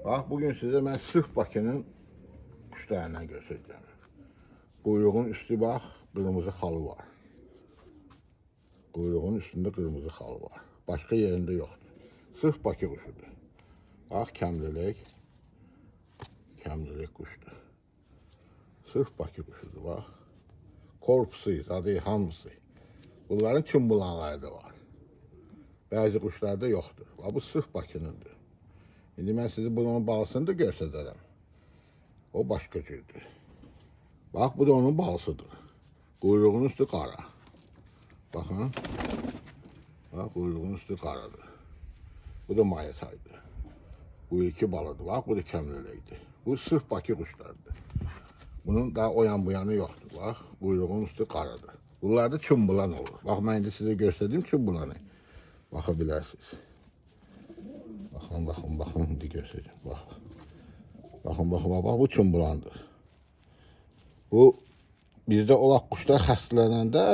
Bax, bugün sizə mən sırf Bakının quşlarından göstərəcəm. Quyruğun üstü bax, qırmızı xalı var. Quyruğun üstündə qırmızı xalı var. Başqa yerində yoxdur. Sırf Bakı quşudur. Bax, kəmlilək quşdur. Sırf Bakı quşudur, bax. Korpusu, adı hamısı. Bunların çımbulanları da var. Bəzi quşlarda yoxdur. Bax, bu sırf Bakınındır. İndi mən sizi bunun balısını da göstərəcəm. O başqa cürdür. Bax, bu da onun balısıdır. Quyruğun üstü qara. Baxın. Bax, quyruğun üstü qaradır. Bu da mayasaydır. Bu iki balıdır. Bax, bu da kəmliləkdir. Bu sırf Bakı quşlarıdır. Bunun daha o yan bu yanı yoxdur. Bax, quyruğun üstü qaradır. Bunlarda çımbulan olur. Bax, mən indi sizə göstərdim çımbulanı. Baxa bilərsiniz. Baxın, indi göstərəcəm. Baxın, bu çımbulandır. Bu, bizdə olaq quşlar xəstələnəndə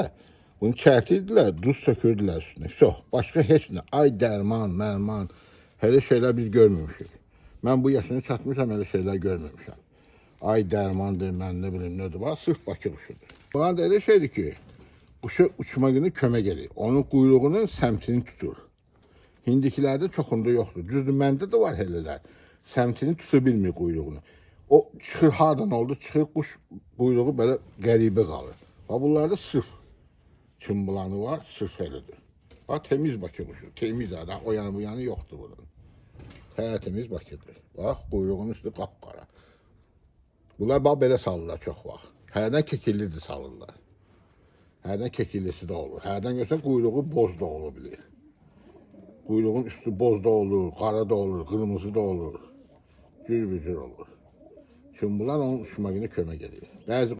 bunu çərtirdilər, duz sökürdülər üstünə. Çox, başqa heç nə. Ay, dərman, mərman, elə şeylər biz görməmişik. Mən bu yaşını çatmışam, elə şeylər görməmişəm. Ay, dərmandır, mən nə bilim, nədir, bax, sırf Bakı quşudur. Bunlar da elə şeydir ki, quşa uçmağını kömək edir. Onun quyruğunun səmtini tutur. Hindikilərdə çoxunda yoxdur. Düzdür, məndə də var elələr. Səmtini tuta bilmir quyruğunu. O çıxır, hardan oldu, çıxır, quş quyruğu belə qəribə qalır. Bax, bunlarda sırf çımbulanı var, sırf elədir. Bax, temiz Bakı quşu, temiz ada, o yanı bu yanı yoxdur bunun. Tərtemiz Bakıdır. Bax, quyruğun üstü qapqara. Bunlar bax, belə salırlar çox vaxt. Hərdən kekillidir salırlar. Hərdən kekillisi də olur. Hərdən görsən, quyruğu boz da olabilir. Quyruğun üstü boz da olur, qara da olur, qırmızı da olur. Cürbücür olur. Çımbulan onun uçmağına kömək edir. Bəzi